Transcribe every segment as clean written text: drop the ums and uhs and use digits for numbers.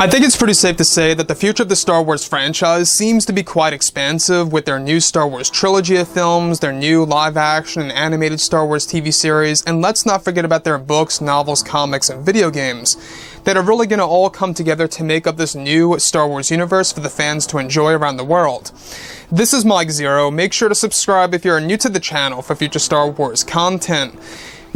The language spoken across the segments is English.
I think it's pretty safe to say that the future of the Star Wars franchise seems to be quite expansive with their new Star Wars trilogy of films, their new live-action and animated Star Wars TV series, and let's not forget about their books, novels, comics, and video games that are really going to all come together to make up this new Star Wars universe for the fans to enjoy around the world. This is Mike Zero. Make sure to subscribe if you're new to the channel for future Star Wars content.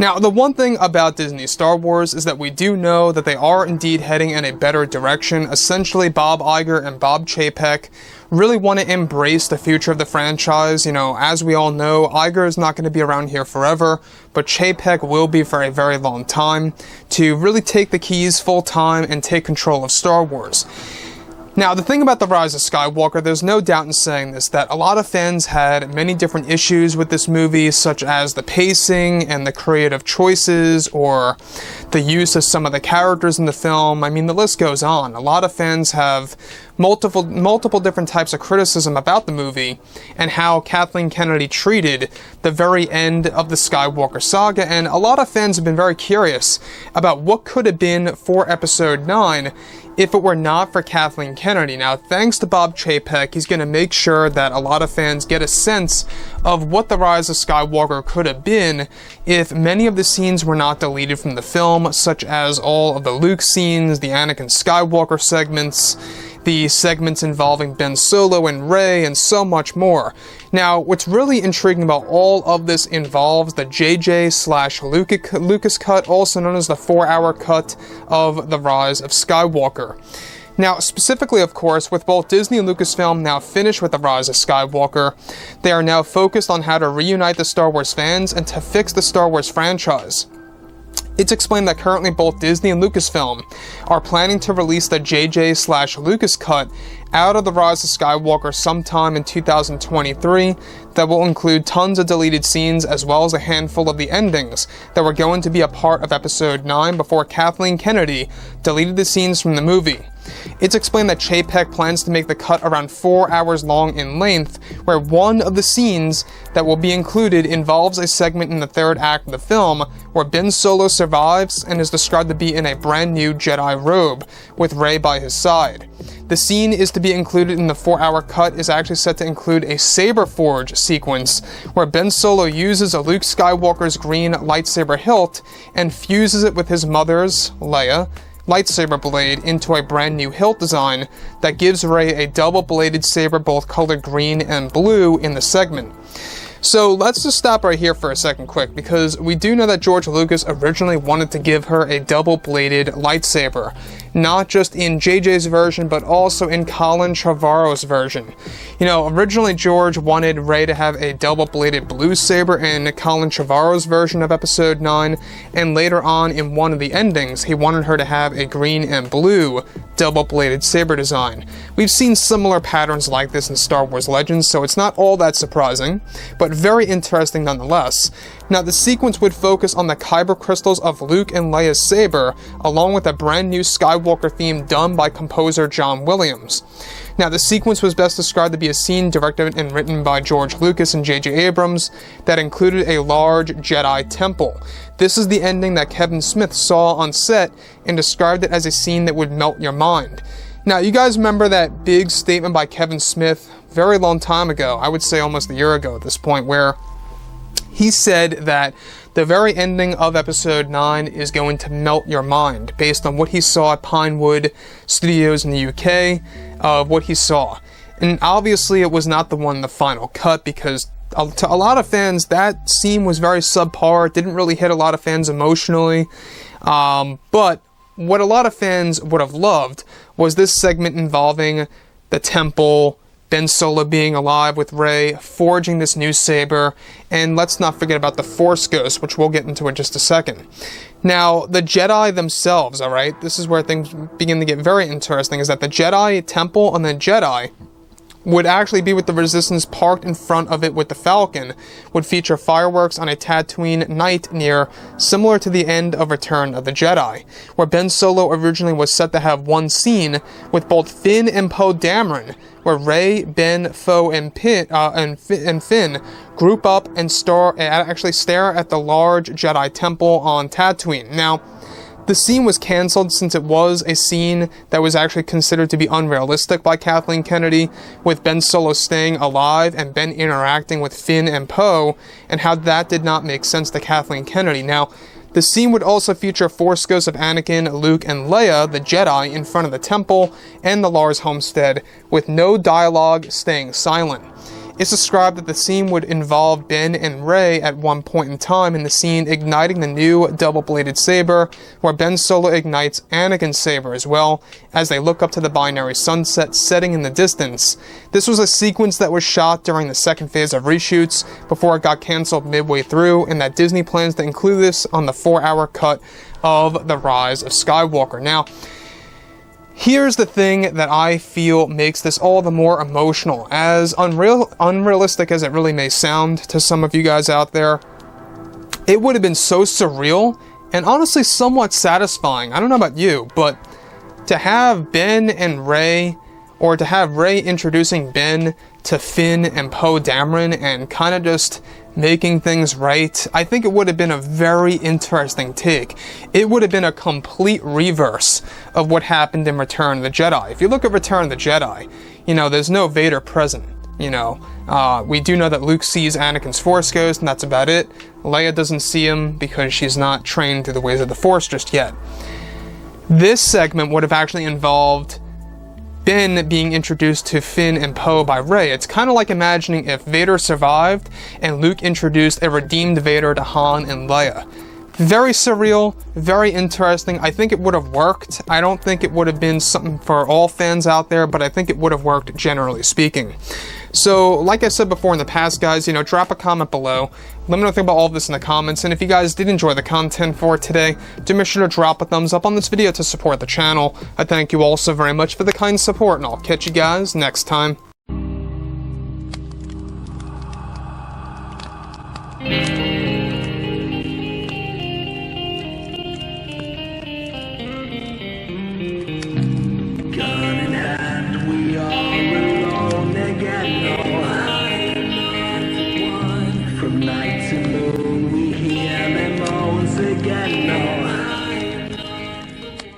Now, the one thing about Disney Star Wars is that we do know that they are indeed heading in a better direction. Essentially, Bob Iger and Bob Chapek really want to embrace the future of the franchise. You know, as we all know, Iger is not going to be around here forever, but Chapek will be for a very long time to really take the keys full time and take control of Star Wars. Now, the thing about The Rise of Skywalker, there's no doubt in saying this, that a lot of fans had many different issues with this movie, such as the pacing and the creative choices, or the use of some of the characters in the film. I mean, the list goes on. A lot of fans have multiple different types of criticism about the movie and how Kathleen Kennedy treated the very end of the Skywalker saga, and a lot of fans have been very curious about what could have been for Episode 9 if it were not for Kathleen Kennedy. Now, thanks to Bob Chapek, he's going to make sure that a lot of fans get a sense of what The Rise of Skywalker could have been if many of the scenes were not deleted from the film, such as all of the Luke scenes, the Anakin Skywalker segments, the segments involving Ben Solo and Rey, and so much more. Now, what's really intriguing about all of this involves the JJ/Lucas cut, also known as the 4-hour cut of The Rise of Skywalker. Now, specifically, of course, with both Disney and Lucasfilm now finished with The Rise of Skywalker, they are now focused on how to reunite the Star Wars fans and to fix the Star Wars franchise. It's explained that currently both Disney and Lucasfilm are planning to release the JJ/Lucas cut out of The Rise of Skywalker sometime in 2023 that will include tons of deleted scenes as well as a handful of the endings that were going to be a part of Episode 9 before Kathleen Kennedy deleted the scenes from the movie. It's explained that Chapek plans to make the cut around 4 hours long in length, where one of the scenes that will be included involves a segment in the third act of the film where Ben Solo survives and is described to be in a brand new Jedi robe with Rey by his side. The scene is to be included in the 4-hour cut is actually set to include a saber forge sequence where Ben Solo uses a Luke Skywalker's green lightsaber hilt and fuses it with his mother's, Leia, lightsaber blade into a brand new hilt design that gives Rey a double-bladed saber both colored green and blue in the segment. So let's just stop right here for a second quick, because we do know that George Lucas originally wanted to give her a double-bladed lightsaber, not just in JJ's version, but also in Colin Trevorrow's version. You know, originally George wanted Rey to have a double-bladed blue saber in Colin Trevorrow's version of Episode 9, and later on in one of the endings, he wanted her to have a green and blue double-bladed saber design. We've seen similar patterns like this in Star Wars Legends, so it's not all that surprising, but very interesting nonetheless. Now, the sequence would focus on the kyber crystals of Luke and Leia's saber, along with a brand new Skywalker theme done by composer John Williams. Now, the sequence was best described to be a scene directed and written by George Lucas and J.J. Abrams that included a large Jedi temple. This is the ending that Kevin Smith saw on set and described it as a scene that would melt your mind. Now, you guys remember that big statement by Kevin Smith very long time ago, I would say almost a year ago at this point, where he said that the very ending of Episode 9 is going to melt your mind based on what he saw at Pinewood Studios in the UK, of what he saw. And obviously it was not the one in the final cut, because to a lot of fans that scene was very subpar. It didn't really hit a lot of fans emotionally, but what a lot of fans would have loved was this segment involving the temple, Ben Solo being alive with Rey, forging this new saber, and let's not forget about the Force Ghost, which we'll get into in just a second. Now, the Jedi themselves, alright, this is where things begin to get very interesting, is that the Jedi Temple and the Jedi would actually be with the Resistance parked in front of it with the Falcon, would feature fireworks on a Tatooine night near, similar to the end of Return of the Jedi, where Ben Solo originally was set to have one scene with both Finn and Poe Dameron, where Rey, Ben, Poe, and Finn group up and actually stare at the large Jedi temple on Tatooine. Now, The scene was cancelled since it was a scene that was actually considered to be unrealistic by Kathleen Kennedy, with Ben Solo staying alive and Ben interacting with Finn and Poe, and how that did not make sense to Kathleen Kennedy. Now, the scene would also feature Force ghosts of Anakin, Luke, and Leia, the Jedi, in front of the temple and the Lars homestead, with no dialogue, staying silent. It's described that the scene would involve Ben and Rey at one point in time in the scene igniting the new double-bladed saber, where Ben Solo ignites Anakin's saber as well, as they look up to the binary sunset setting in the distance. This was a sequence that was shot during the second phase of reshoots, before it got cancelled midway through, and that Disney plans to include this on the 4-hour cut of The Rise of Skywalker. Now, here's the thing that I feel makes this all the more emotional. As unrealistic as it really may sound to some of you guys out there, it would have been so surreal and honestly somewhat satisfying. I don't know about you, but to have Ben and Rey, or to have Rey introducing Ben to Finn and Poe Dameron and kind of just making things right, I think it would have been a very interesting take. It would have been a complete reverse of what happened in Return of the Jedi. If you look at Return of the Jedi, you know, there's no Vader present. You know, we do know that Luke sees Anakin's Force ghost, and that's about it. Leia doesn't see him because she's not trained through the ways of the Force just yet. This segment would have actually involved Ben being introduced to Finn and Poe by Rey. It's kind of like imagining if Vader survived and Luke introduced a redeemed Vader to Han and Leia. Very surreal, very interesting. I think it would have worked. I don't think it would have been something for all fans out there, but I think it would have worked generally speaking. So, like I said before in the past, guys, you know, drop a comment below. Let me know what you think about all of this in the comments, and if you guys did enjoy the content for today, do make sure to drop a thumbs up on this video to support the channel. I thank you all so very much for the kind support, and I'll catch you guys next time.